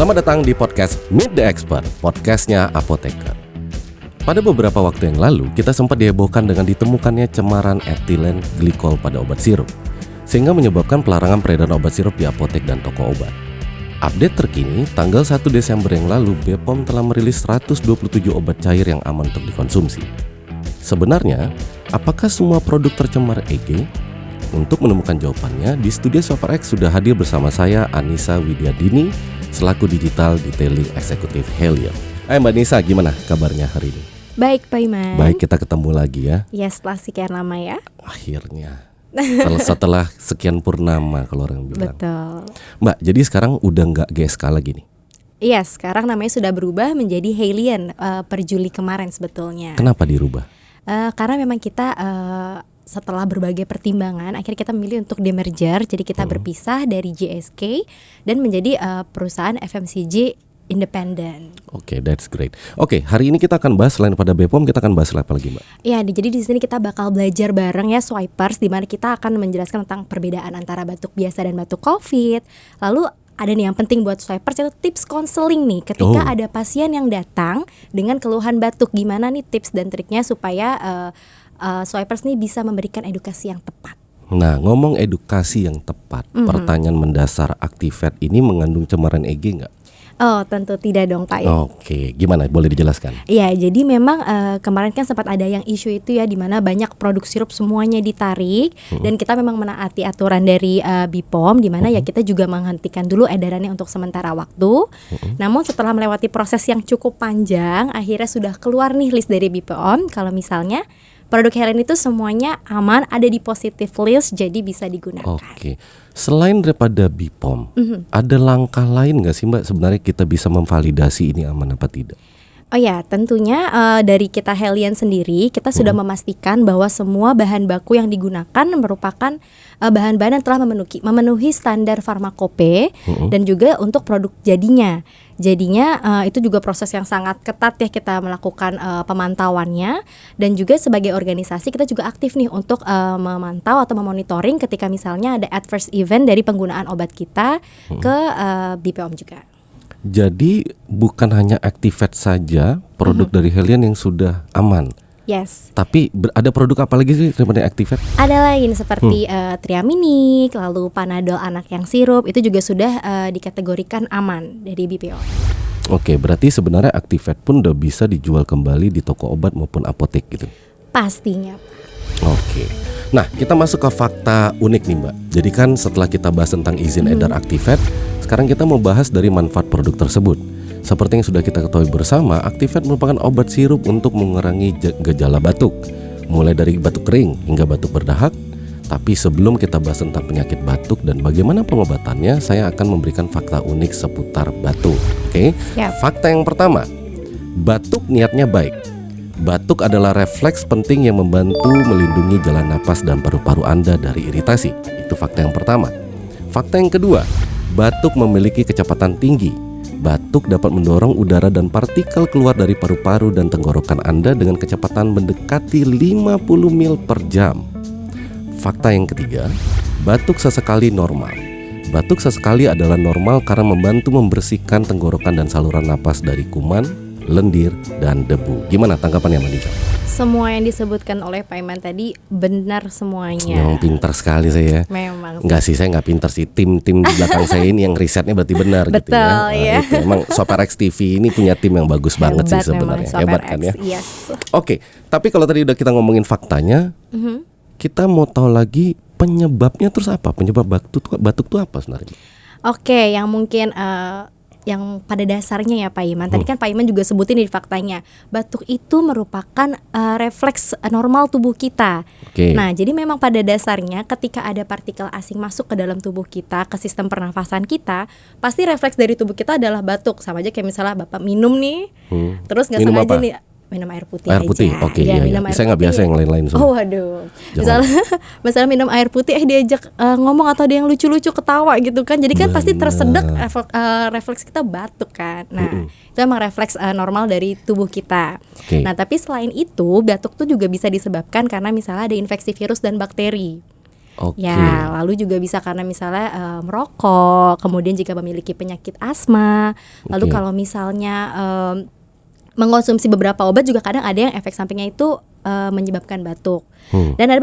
Selamat datang di podcast Meet the Expert, podcastnya Apoteker. Pada beberapa waktu yang lalu, kita sempat dihebohkan dengan ditemukannya cemaran etilen glikol pada obat sirup, sehingga menyebabkan pelarangan peredaran obat sirup di apotek dan toko obat. Update terkini, tanggal 1 Desember yang lalu, BPOM telah merilis 127 obat cair yang aman untuk dikonsumsi. Sebenarnya, apakah semua produk tercemar EG? Untuk menemukan jawabannya, di studio SuperX sudah hadir bersama saya, Anissa Widyadini, selaku Digital Detailing Executive Helion. Hai Mbak Nisa, gimana kabarnya hari ini? Baik Pak Iman. Baik, kita ketemu lagi ya. Ya, setelah sekian lama ya. Akhirnya setelah sekian purnama kalau orang bilang. Betul. Mbak, jadi sekarang udah nggak GSK lagi nih? Iya, sekarang namanya sudah berubah menjadi Helion per Juli kemarin sebetulnya. Kenapa dirubah? Karena memang kita setelah berbagai pertimbangan akhirnya kita memilih untuk demerger. Jadi kita berpisah dari GSK dan menjadi perusahaan FMCG independen. Oke, that's great. Oke, hari ini kita akan bahas selain pada BPOM, kita akan bahas apa lagi, Mbak? Ya, jadi di sini kita bakal belajar bareng ya Swipers, di mana kita akan menjelaskan tentang perbedaan antara batuk biasa dan batuk COVID. Lalu ada nih yang penting buat Swipers, itu tips konseling nih ketika ada pasien yang datang dengan keluhan batuk. Gimana nih tips dan triknya supaya Swipers nih bisa memberikan edukasi yang tepat. Nah, ngomong edukasi yang tepat, pertanyaan mendasar Activate ini mengandung cemaran EG nggak? Oh, tentu tidak dong Pak. Oke, gimana? Boleh dijelaskan? Iya, jadi memang kemarin kan sempat ada yang isu itu ya, di mana banyak produk sirup semuanya ditarik dan kita memang menaati aturan dari BPOM, di mana ya kita juga menghentikan dulu edarannya untuk sementara waktu. Namun setelah melewati proses yang cukup panjang, akhirnya sudah keluar nih list dari BPOM kalau misalnya produk Helion itu semuanya aman, ada di positive list, jadi bisa digunakan. Oke, selain daripada BPOM, ada langkah lain nggak sih Mbak sebenarnya kita bisa memvalidasi ini aman apa tidak? Oh ya, tentunya dari kita Helion sendiri, kita sudah memastikan bahwa semua bahan baku yang digunakan merupakan bahan-bahan yang telah memenuhi standar farmakope dan juga untuk produk jadinya. Jadinya itu juga proses yang sangat ketat ya kita melakukan pemantauannya, dan juga sebagai organisasi kita juga aktif nih untuk memantau atau memonitoring ketika misalnya ada adverse event dari penggunaan obat kita ke BPOM juga. Jadi bukan hanya Activate saja produk dari Helion yang sudah aman. Yes. Tapi ada produk apa lagi sih daripada Activate? Ada lain seperti Triaminik, lalu Panadol anak yang sirup, itu juga sudah dikategorikan aman dari BPOM. Oke, berarti sebenarnya Activate pun udah bisa dijual kembali di toko obat maupun apotek gitu? Pastinya. Oke. Nah, kita masuk ke fakta unik nih Mbak. Jadi kan setelah kita bahas tentang izin edar Activate, sekarang kita mau bahas dari manfaat produk tersebut. Seperti yang sudah kita ketahui bersama, Activate merupakan obat sirup untuk mengurangi gejala batuk, mulai dari batuk kering hingga batuk berdahak. Tapi sebelum kita bahas tentang penyakit batuk dan bagaimana pengobatannya, saya akan memberikan fakta unik seputar batuk. Oke? Fakta yang pertama, batuk niatnya baik. Batuk adalah refleks penting yang membantu melindungi jalan napas dan paru-paru Anda dari iritasi. Itu fakta yang pertama. Fakta yang kedua, batuk memiliki kecepatan tinggi. Batuk dapat mendorong udara dan partikel keluar dari paru-paru dan tenggorokan Anda dengan kecepatan mendekati 50 mil per jam. Fakta yang ketiga, batuk sesekali normal. Batuk sesekali adalah normal karena membantu membersihkan tenggorokan dan saluran napas dari kuman, lendir, dan debu. Gimana tanggapannya Mbak Nisa? Semua yang disebutkan oleh Pak Iman tadi benar semuanya. Memang pintar sekali saya. Memang. Enggak sih, saya nggak pintar sih. Tim di belakang saya ini yang risetnya berarti benar. Betul, gitu ya. Ya. Itu. Emang SuperX TV ini punya tim yang bagus banget sih sebenarnya. Hebat kan ya. Yes. Oke, tapi kalau tadi udah kita ngomongin faktanya, kita mau tahu lagi penyebabnya terus apa? Penyebab batuk tuh apa sebenarnya? Oke, yang mungkin yang pada dasarnya ya Pak Iman, tadi kan Pak Iman juga sebutin di faktanya, batuk itu merupakan refleks normal tubuh kita. Nah, jadi memang pada dasarnya ketika ada partikel asing masuk ke dalam tubuh kita, ke sistem pernafasan kita, pasti refleks dari tubuh kita adalah batuk. Sama aja kayak misalnya Bapak minum nih, terus nggak sengaja nih minum air putih air putih aja. Oke, iya. Saya nggak biasa yang lain-lain semua. Oh waduh, misalnya minum air putih diajak ngomong atau ada yang lucu-lucu ketawa gitu kan, jadi kan pasti tersedak refleks kita batuk kan. Nah itu emang refleks normal dari tubuh kita. Nah tapi selain itu batuk tuh juga bisa disebabkan karena misalnya ada infeksi virus dan bakteri. Oke. Ya, lalu juga bisa karena misalnya merokok, kemudian jika memiliki penyakit asma, lalu Oke. kalau misalnya mengonsumsi beberapa obat juga kadang ada yang efek sampingnya itu menyebabkan batuk. Dan ada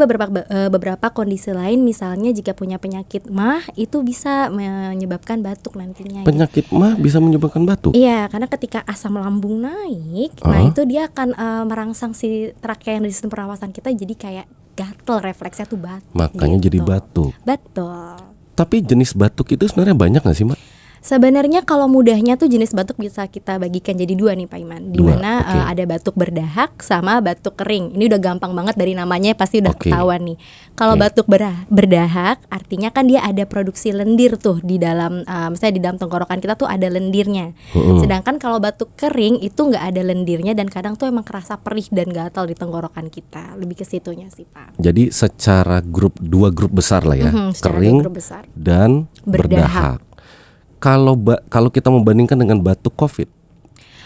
beberapa kondisi lain, misalnya jika punya penyakit MAH itu bisa menyebabkan batuk nantinya. Penyakit MAH bisa menyebabkan batuk? Iya, karena ketika asam lambung naik, nah itu dia akan merangsang si trakea yang di sistem pernafasan kita jadi kayak gatel, refleksnya tuh batuk. Makanya gitu. jadi batuk. Betul. Tapi jenis batuk itu sebenarnya banyak nggak sih, Mbak? Sebenarnya kalau mudahnya tuh jenis batuk bisa kita bagikan jadi dua nih Pak Iman. Di Dua, mana oke. ada batuk berdahak sama batuk kering. Ini udah gampang banget dari namanya pasti udah Oke. ketahuan nih. Kalau Oke. batuk berdahak artinya kan dia ada produksi lendir tuh di dalam misalnya di dalam tenggorokan kita tuh ada lendirnya. Sedangkan kalau batuk kering itu nggak ada lendirnya dan kadang tuh emang kerasa perih dan gatal di tenggorokan kita. Lebih ke situnya sih Pak. Jadi secara dua grup besar lah ya, Secara kering dua grup besar. dan Berdahak. berdahak. Kalau kita membandingkan dengan batuk COVID,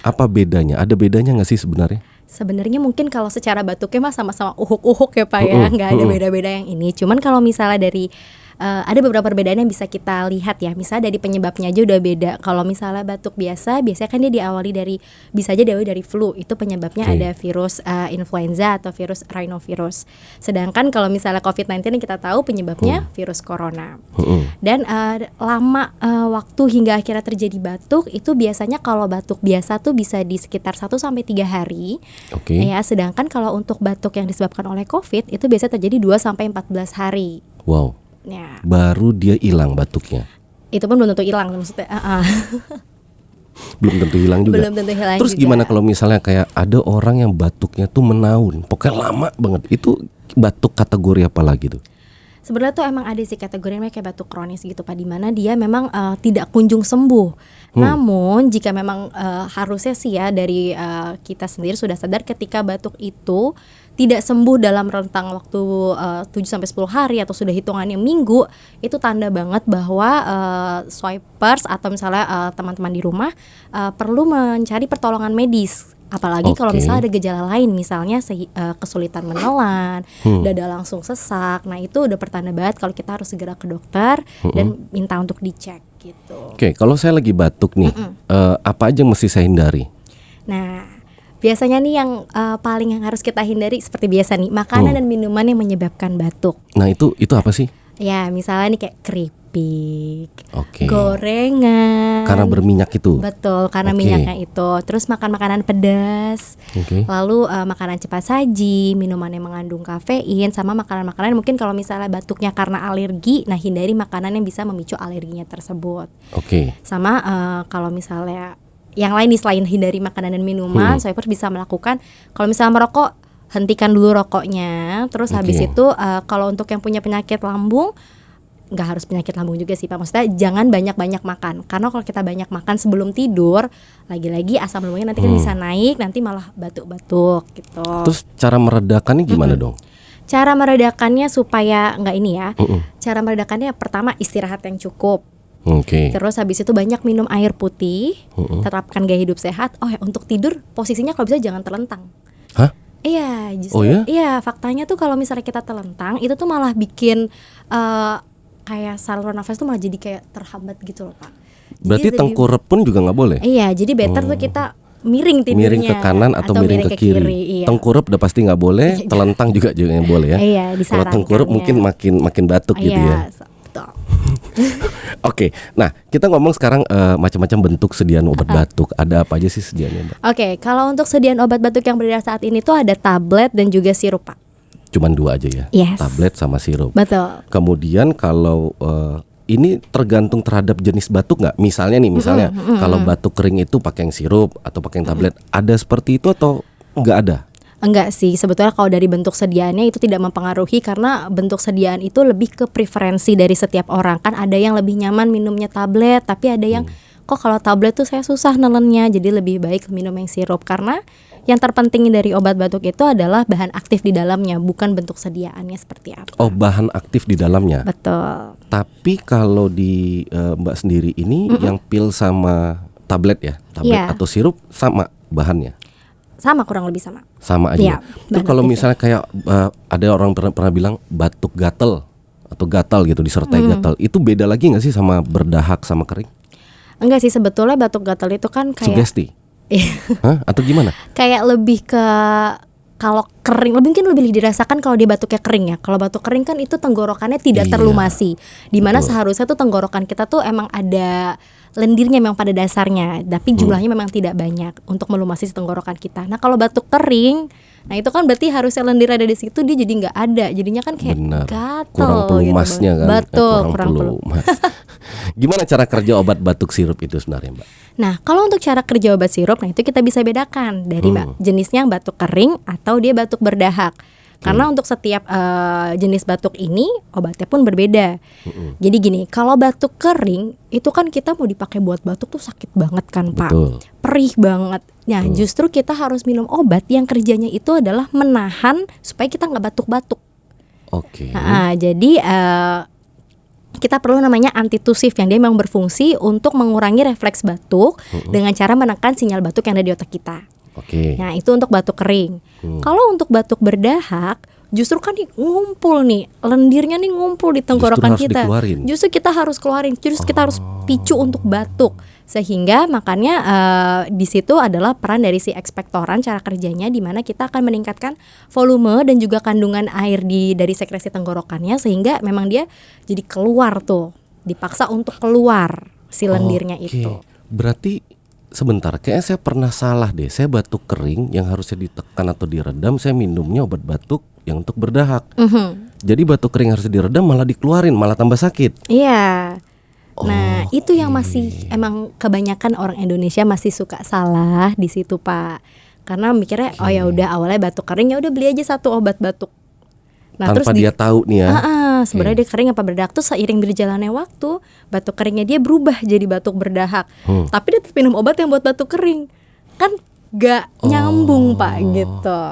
apa bedanya? Ada bedanya nggak sih sebenarnya? Sebenarnya mungkin kalau secara batuknya mah sama-sama uhuk-uhuk ya Pak ya, nggak ada beda-beda yang ini. Cuman kalau misalnya dari ada beberapa perbedaan yang bisa kita lihat ya. Misalnya dari penyebabnya aja udah beda. Kalau misalnya batuk biasanya kan dia diawali dari, bisa aja diawali dari flu. Itu penyebabnya ada virus influenza atau virus rhinovirus. Sedangkan kalau misalnya COVID-19 yang kita tahu penyebabnya virus corona. Dan lama waktu hingga akhirnya terjadi batuk itu biasanya kalau batuk biasa tuh bisa di sekitar 1-3 hari. Oke. Ya, sedangkan kalau untuk batuk yang disebabkan oleh COVID itu biasa terjadi 2-14 hari. Wow. Ya, Baru dia hilang batuknya. itu pun belum tentu hilang maksudnya. Belum tentu hilang juga. Belum tentu hilang Terus juga. gimana kalau misalnya kayak ada orang yang batuknya tuh menaun, pokoknya lama banget. Itu batuk kategori apa lagi tuh? Sebenarnya tuh emang ada sih kategori namanya kayak batuk kronis gitu Pak, di mana dia memang tidak kunjung sembuh. Namun jika memang harusnya sih ya dari kita sendiri sudah sadar ketika batuk itu tidak sembuh dalam rentang waktu 7-10 hari atau sudah hitungannya minggu, itu tanda banget bahwa swipers atau misalnya teman-teman di rumah perlu mencari pertolongan medis. Apalagi kalau Oke. misalnya ada gejala lain, misalnya kesulitan menelan, dada langsung sesak. Nah itu udah pertanda banget kalau kita harus segera ke dokter dan minta untuk dicek gitu. Oke, kalau saya lagi batuk nih, apa aja yang mesti saya hindari? Nah biasanya nih yang paling yang harus kita hindari seperti biasa nih, makanan dan minuman yang menyebabkan batuk. Nah itu apa sih? Ya misalnya nih kayak keripik, Oke. gorengan. Karena berminyak itu. Betul, karena Oke. minyaknya itu. Terus makan makanan pedas. Oke. Lalu makanan cepat saji, minuman yang mengandung kafein, sama makanan-makanan mungkin kalau misalnya batuknya karena alergi, nah hindari makanan yang bisa memicu alerginya tersebut. Oke. Sama kalau misalnya yang lain nih selain hindari makanan dan minuman, swipers bisa melakukan kalau misalnya merokok, hentikan dulu rokoknya. Terus habis Oke. itu kalau untuk yang punya penyakit lambung, nggak harus penyakit lambung juga sih Pak. Maksudnya jangan banyak-banyak makan. Karena kalau kita banyak makan sebelum tidur, lagi-lagi asam lambungnya nanti kan bisa naik, nanti malah batuk-batuk gitu. Terus cara meredakannya gimana dong? Cara meredakannya supaya nggak ini ya. Cara meredakannya pertama istirahat yang cukup. Oke. Terus habis itu banyak minum air putih, terapkan gaya hidup sehat. Oh ya, untuk tidur posisinya kalau bisa jangan terlentang. Hah? Iya, justru. Oh ya? Iya, faktanya tuh kalau misalnya kita terlentang, itu tuh malah bikin kayak saluran nafas tuh malah jadi kayak terhambat gitu loh Pak. Jadi Berarti lebih- tengkurap pun juga nggak boleh? Iya, jadi better tuh kita miring tidurnya. Miring ke kanan atau miring ke kiri. Iya. Tengkurap udah pasti nggak boleh, telentang juga nggak boleh ya. Iya, Kalau disarankan tengkurap ya. mungkin makin batuk gitu ya. Betul. Oke, nah kita ngomong sekarang macam-macam bentuk sediaan obat batuk. Ada apa aja sih sediaannya, Mbak? Oke, kalau untuk sediaan obat batuk yang beredar saat ini tuh ada tablet dan juga sirup Pak. Cuman dua aja ya, Yes. tablet sama sirup. Betul. Kemudian kalau ini tergantung terhadap jenis batuk nggak? Misalnya kalau batuk kering itu pakai yang sirup atau pakai yang tablet. Ada seperti itu atau nggak ada? Enggak sih, sebetulnya kalau dari bentuk sediaannya itu tidak mempengaruhi karena bentuk sediaan itu lebih ke preferensi dari setiap orang. Kan ada yang lebih nyaman minumnya tablet, tapi ada yang kok kalau tablet tuh saya susah nelennya, jadi lebih baik minum yang sirup. Karena yang terpenting dari obat batuk itu adalah bahan aktif di dalamnya, bukan bentuk sediaannya seperti apa. Oh, bahan aktif di dalamnya. Betul. Tapi kalau di Mbak sendiri ini yang pil sama tablet ya, tablet Iya. atau sirup sama bahannya? Sama, kurang lebih sama. Sama aja. Iya, Terus bahan kalau aktifnya. misalnya kayak ada orang pernah bilang batuk gatel atau gatal gitu disertai gatal, itu beda lagi nggak sih sama berdahak sama kering? Enggak sih, sebetulnya batuk gatal itu kan kayak Sugesti? Hah? Atau gimana? kayak lebih ke kalau kering mungkin lebih dirasakan kalau dia batuknya kering ya. Kalau batuk kering kan itu tenggorokannya tidak Iya, terlumasi. Dimana betul. seharusnya tuh tenggorokan kita tuh emang ada lendirnya memang pada dasarnya, tapi jumlahnya memang tidak banyak untuk melumasi tenggorokan kita. Nah kalau batuk kering, nah itu kan berarti harusnya lendir ada di situ, dia jadi nggak ada. Jadinya kan kayak Benar. gatel Kurang pelumasnya gitu. kan. Betul, Kurang pelumas. Gimana cara kerja obat batuk sirup itu sebenarnya, Mbak? Nah, kalau untuk cara kerja obat sirup, nah itu kita bisa bedakan dari jenisnya yang batuk kering atau dia batuk berdahak. Karena untuk setiap jenis batuk ini obatnya pun berbeda. Jadi gini, kalau batuk kering itu kan kita mau dipakai buat batuk tuh sakit banget kan, Pak. Betul. Perih banget. Nah, justru kita harus minum obat yang kerjanya itu adalah menahan supaya kita nggak batuk-batuk. Oke. Nah, jadi kita perlu namanya antitusif yang dia memang berfungsi untuk mengurangi refleks batuk dengan cara menekan sinyal batuk yang ada di otak kita. Oke. Nah itu untuk batuk kering. Kalau untuk batuk berdahak, justru kan ngumpul nih, lendirnya nih ngumpul di tenggorokan Justru harus kita. dikeluarin. Justru kita harus keluarin, justru kita harus picu untuk batuk. Sehingga makanya di situ adalah peran dari si ekspektoran, cara kerjanya di mana kita akan meningkatkan volume dan juga kandungan air dari sekresi tenggorokannya sehingga memang dia jadi keluar tuh, dipaksa untuk keluar si lendirnya Oke. itu. Berarti sebentar, kayaknya saya pernah salah deh. Saya batuk kering yang harusnya ditekan atau diredam, saya minumnya obat batuk yang untuk berdahak. Jadi batuk kering harusnya diredam malah dikeluarin, malah tambah sakit. Iya. Nah, itu yang masih emang kebanyakan orang Indonesia masih suka salah di situ, Pak. Karena mikirnya oh ya udah awalnya batuk kering ya udah beli aja satu obat batuk. Nah, Tanpa terus dia tahu nih ya. sebenarnya dia kering apa berdahak tuh seiring berjalannya waktu, batuk keringnya dia berubah jadi batuk berdahak. Tapi dia tetap minum obat yang buat batuk kering. Kan gak nyambung, Pak, gitu.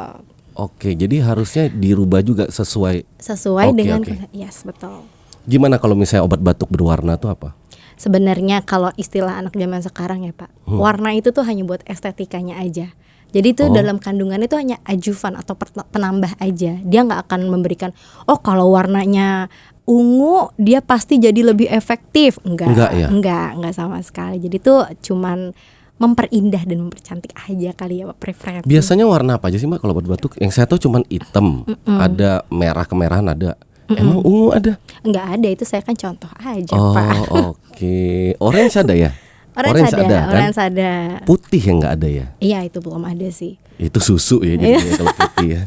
Oke, jadi harusnya dirubah juga sesuai. Sesuai Oke, dengan oke. yes, betul. Gimana kalau misalnya obat batuk berwarna tuh apa? Sebenarnya kalau istilah anak zaman sekarang ya Pak, warna itu tuh hanya buat estetikanya aja. Jadi itu dalam kandungannya itu hanya adjuvan atau penambah aja. Dia nggak akan memberikan, oh kalau warnanya ungu dia pasti jadi lebih efektif. Enggak ya? Enggak sama sekali. Jadi itu cuman memperindah dan mempercantik aja kali ya Pak, preferensi. Biasanya warna apa aja sih Mbak kalau obat batuk? Yang saya tahu cuman hitam, ada merah kemerahan ada. Emang ungu ada? Enggak ada, itu saya kan contoh aja Oh, Pak. oke. Orange ada ya? Orange ada, kan? orange ada. Putih yang nggak ada ya? Iya itu belum ada sih. Itu susu ya jadinya kalau putih ya.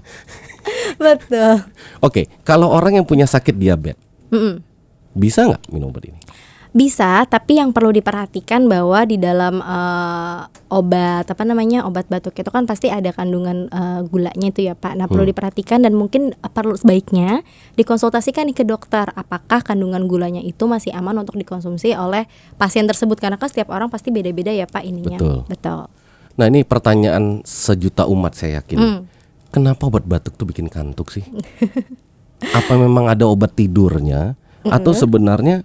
Betul. Oke, kalau orang yang punya sakit diabetes, bisa nggak minum obat ini? Bisa, tapi yang perlu diperhatikan bahwa di dalam obat obat batuk itu kan pasti ada kandungan gulanya itu ya Pak. Nah perlu diperhatikan dan mungkin perlu sebaiknya dikonsultasikan nih ke dokter apakah kandungan gulanya itu masih aman untuk dikonsumsi oleh pasien tersebut karena kan setiap orang pasti beda-beda ya Pak ininya. Betul. Nah ini pertanyaan sejuta umat saya yakin. Kenapa obat batuk tuh bikin kantuk sih? Apa memang ada obat tidurnya atau sebenarnya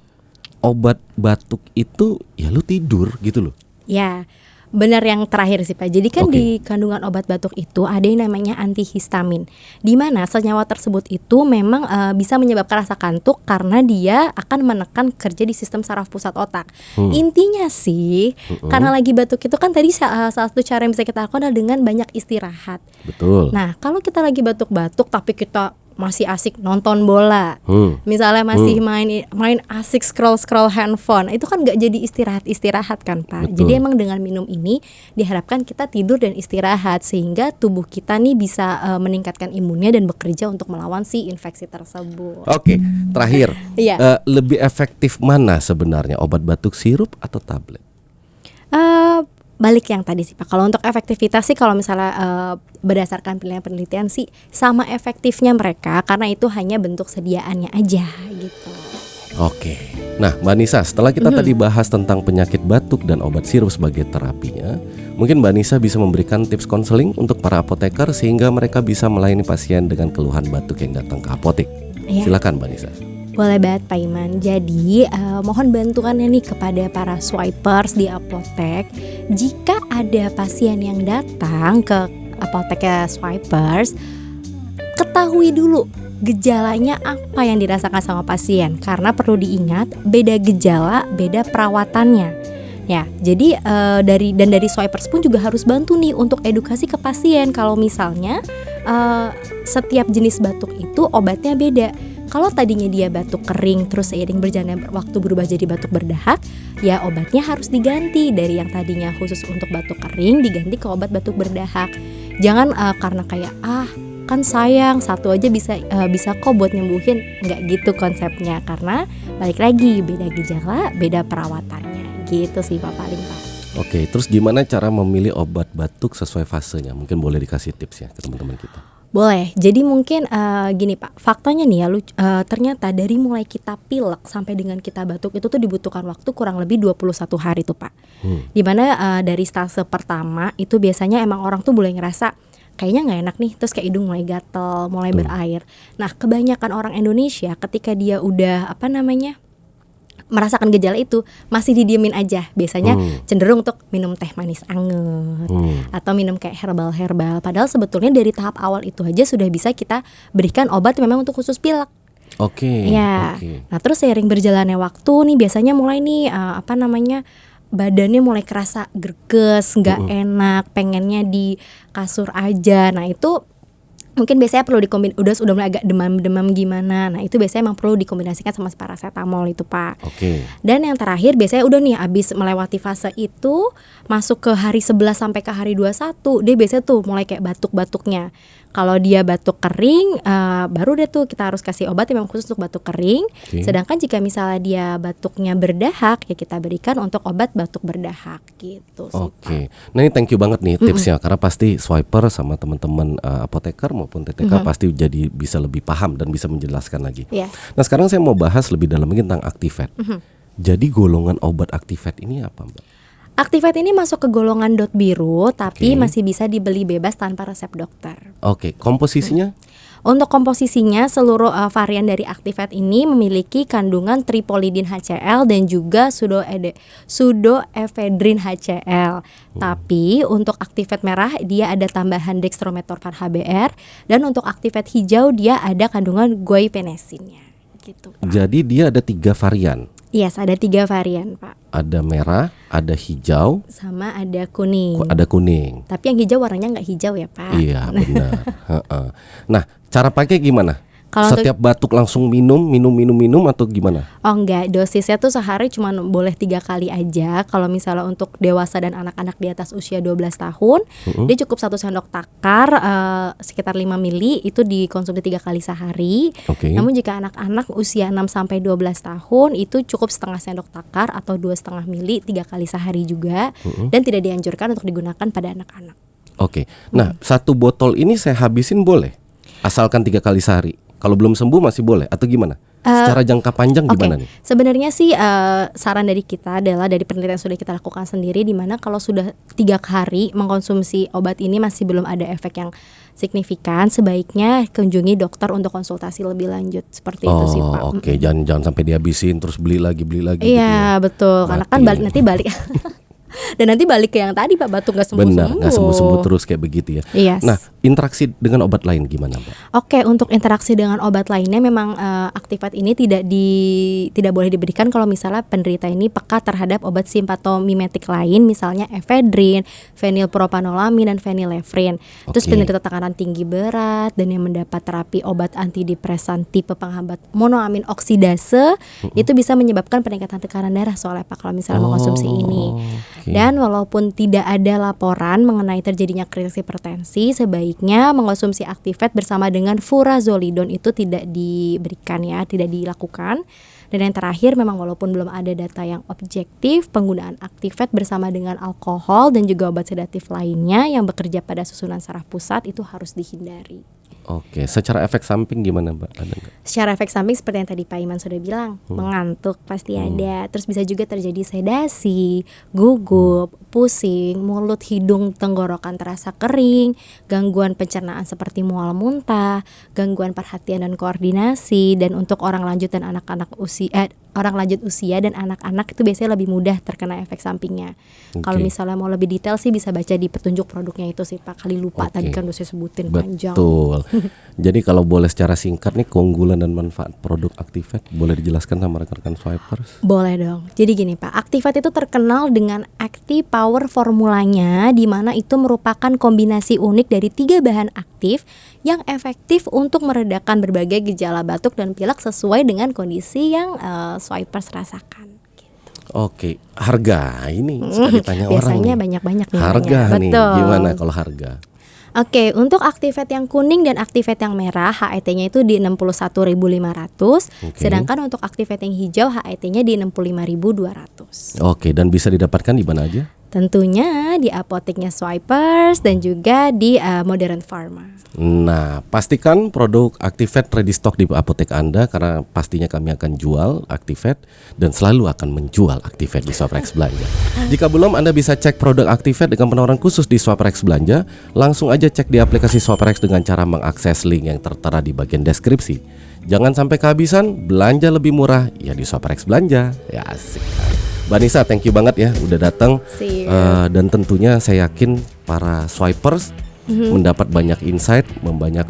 obat batuk itu ya lu tidur gitu loh? Ya, benar yang terakhir sih Pak. Jadi kan Oke. di kandungan obat batuk itu ada yang namanya antihistamin, di mana senyawa tersebut itu memang bisa menyebabkan rasa kantuk karena dia akan menekan kerja di sistem saraf pusat otak. Intinya sih, karena lagi batuk itu kan tadi salah satu cara yang bisa kita lakukan adalah dengan banyak istirahat. Betul. Nah, kalau kita lagi batuk-batuk tapi kita masih asik nonton bola, misalnya masih main asik scroll handphone, itu kan nggak jadi istirahat kan Pak. Betul. Jadi emang dengan minum ini diharapkan kita tidur dan istirahat sehingga tubuh kita nih bisa meningkatkan imunnya dan bekerja untuk melawan si infeksi tersebut. Oke, terakhir, Iya. lebih efektif mana sebenarnya obat batuk sirup atau tablet? Balik yang tadi sih Pak, kalau untuk efektivitas sih kalau misalnya berdasarkan penelitian sih sama efektifnya mereka karena itu hanya bentuk sediaannya aja gitu. Oke, nah Mbak Nisa, setelah kita tadi bahas tentang penyakit batuk dan obat sirup sebagai terapinya, mungkin Mbak Nisa bisa memberikan tips konseling untuk para apoteker sehingga mereka bisa melayani pasien dengan keluhan batuk yang datang ke apotek. Iya. Silakan Mbak Nisa. Boleh banget Pak Iman. Jadi mohon bantuannya nih kepada para swipers di apotek. Jika ada pasien yang datang ke apotek swipers, ketahui dulu gejalanya apa yang dirasakan sama pasien. Karena perlu diingat, beda gejala, beda perawatannya. Ya, jadi dari Swipers pun juga harus bantu nih untuk edukasi ke pasien kalau misalnya setiap jenis batuk itu obatnya beda. Kalau tadinya dia batuk kering terus seiring berjalannya waktu berubah jadi batuk berdahak, ya obatnya harus diganti dari yang tadinya khusus untuk batuk kering diganti ke obat batuk berdahak. Jangan karena kayak kan sayang satu aja bisa kok buat nyembuhin, nggak gitu konsepnya, karena balik lagi beda gejala, beda perawatannya. Gitu sih Pak paling Pak. Oke, terus gimana cara memilih obat batuk sesuai fasenya? Mungkin boleh dikasih tips ya ke teman-teman kita. Boleh, jadi mungkin gini Pak, faktanya nih ya, ternyata dari mulai kita pilek sampai dengan kita batuk itu tuh dibutuhkan waktu kurang lebih 21 hari tuh Pak. Dimana dari stase pertama itu biasanya emang orang tuh mulai ngerasa kayaknya nggak enak nih, terus kayak hidung mulai gatel, mulai berair. Nah kebanyakan orang Indonesia ketika dia udah merasakan gejala itu masih didiemin aja, biasanya cenderung untuk minum teh manis anget atau minum kayak herbal. Padahal sebetulnya dari tahap awal itu aja sudah bisa kita berikan obat memang untuk khusus pilek. Oke. Nah terus seiring berjalannya waktu nih biasanya mulai nih badannya mulai kerasa greges, nggak enak, pengennya di kasur aja. Nah itu mungkin biasanya perlu udah mulai agak demam gimana. Nah itu biasanya emang perlu dikombinasikan sama paracetamol itu Pak. Dan yang terakhir biasanya udah nih abis melewati fase itu, masuk ke hari 11 sampai ke hari 21, dia biasanya tuh mulai kayak batuk-batuknya. Kalau dia batuk kering, baru deh tuh kita harus kasih obat yang memang khusus untuk batuk kering. Sedangkan jika misalnya dia batuknya berdahak, ya kita berikan untuk obat batuk berdahak gitu sih Pak. Nah ini thank you banget nih tipsnya, karena pasti Swiper sama teman-teman apoteker maupun TTK pasti jadi bisa lebih paham dan bisa menjelaskan lagi. Nah sekarang saya mau bahas lebih dalam lagi tentang Activate. Jadi golongan obat Activate ini apa Mbak? Activate ini masuk ke golongan dot biru, tapi masih bisa dibeli bebas tanpa resep dokter. Komposisinya? Untuk komposisinya seluruh varian dari Activate ini memiliki kandungan tripolidin HCl dan juga pseudoephedrine HCl. Tapi untuk Activate merah dia ada tambahan dextromethorphan HBr, dan untuk Activate hijau dia ada kandungan guaipenesinnya. Gitu, Pak. Jadi dia ada 3 varian. Yes, ada 3 varian Pak. Ada merah, ada hijau, sama ada kuning. Ada kuning. Tapi yang hijau warnanya nggak hijau ya Pak. Iya benar. Nah cara pakai gimana? Kalau setiap batuk langsung minum atau gimana? Oh enggak, dosisnya tuh sehari cuma boleh 3 kali aja. Kalau misalnya untuk dewasa dan anak-anak di atas usia 12 tahun, dia cukup 1 sendok takar sekitar 5 mili itu dikonsumsi 3 kali sehari. Namun jika anak-anak usia 6 sampai 12 tahun itu cukup setengah sendok takar atau 2,5 mili 3 kali sehari juga, dan tidak dianjurkan untuk digunakan pada anak-anak. Nah 1 botol ini saya habisin boleh? Asalkan 3 kali sehari. Kalau belum sembuh masih boleh atau gimana? Secara jangka panjang gimana nih? Sebenarnya sih saran dari kita adalah dari penelitian yang sudah kita lakukan sendiri, di mana kalau sudah 3 hari mengkonsumsi obat ini masih belum ada efek yang signifikan, sebaiknya kunjungi dokter untuk konsultasi lebih lanjut seperti itu sih Pak. Jangan sampai dihabisin terus beli lagi Iya gitu ya. Betul, karena kan nanti balik dan nanti balik ke yang tadi Pak, batuk nggak sembuh-sembuh. Benar, nggak sembuh-sembuh terus kayak begitu ya. Nah interaksi dengan obat lain gimana Mbak? Untuk interaksi dengan obat lainnya memang Activate ini tidak boleh diberikan kalau misalnya penderita ini peka terhadap obat simpatomimetik lain, misalnya ephedrine, fenilpropanolamin, dan phenylephrine. Terus penderita tekanan tinggi berat dan yang mendapat terapi obat antidepresan tipe penghambat monoamin oksidase itu bisa menyebabkan peningkatan tekanan darah soalnya Pak kalau misalnya mengkonsumsi ini. Dan walaupun tidak ada laporan mengenai terjadinya krisis hipertensi, sebaiknya mengkonsumsi Activate bersama dengan furazolidon itu tidak diberikan ya, tidak dilakukan. Dan yang terakhir, memang walaupun belum ada data yang objektif, penggunaan Activate bersama dengan alkohol dan juga obat sedatif lainnya yang bekerja pada susunan saraf pusat itu harus dihindari. Secara efek samping gimana Mbak? Ada nggak? Secara efek samping seperti yang tadi Pak Iman sudah bilang, mengantuk pasti ada. Terus bisa juga terjadi sedasi, gugup, pusing, mulut, hidung, tenggorokan terasa kering, gangguan pencernaan seperti mual muntah, gangguan perhatian dan koordinasi. Dan untuk orang lanjut dan orang lanjut usia dan anak-anak itu biasanya lebih mudah terkena efek sampingnya. Kalau misalnya mau lebih detail sih bisa baca di petunjuk produknya itu sih Pak. Kali lupa tadi kan udah saya sebutin panjang. Betul. Jadi kalau boleh secara singkat nih keunggulan dan manfaat produk Activate boleh dijelaskan sama rekan-rekan swipers? Boleh dong. Jadi gini Pak, Activate itu terkenal dengan Active Power formulanya, di mana itu merupakan kombinasi unik dari 3 bahan aktif yang efektif untuk meredakan berbagai gejala batuk dan pilek sesuai dengan kondisi yang swipers rasakan. Oke, harga ini sekali tanya orang Biasanya nih. banyak-banyak nih Harga nanya. nih, Betul. gimana kalau harga? Oke, untuk Activate yang kuning dan Activate yang merah HET-nya itu di 61.500, sedangkan untuk Activate yang hijau HET-nya di 65.200. Oke, dan bisa didapatkan di mana aja? Tentunya di apoteknya Swipers dan juga di Modern Pharma. Nah, pastikan produk Activate ready stock di apotek Anda karena pastinya kami akan jual Activate dan selalu akan menjual Activate di Swaprex Belanja. Jika belum, Anda bisa cek produk Activate dengan penawaran khusus di Swaprex Belanja. Langsung aja cek di aplikasi Swaprex dengan cara mengakses link yang tertera di bagian deskripsi. Jangan sampai kehabisan, belanja lebih murah ya di Swaprex Belanja. Ya asik. Mbak Nisa, thank you banget ya udah datang. Dan tentunya saya yakin para swipers mendapat banyak insight,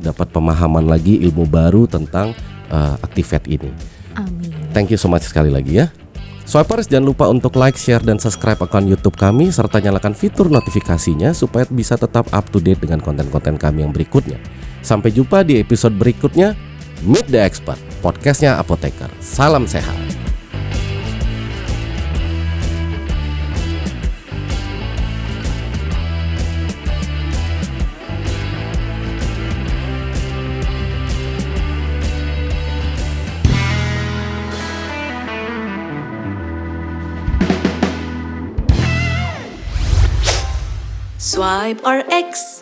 dapat pemahaman lagi ilmu baru tentang Activate ini. Amin. Thank you so much sekali lagi ya. Swipers jangan lupa untuk like, share, dan subscribe akun YouTube kami serta nyalakan fitur notifikasinya supaya bisa tetap up to date dengan konten-konten kami yang berikutnya. Sampai jumpa di episode berikutnya. Meet the Expert, podcastnya Apoteker. Salam sehat. Swipe or X.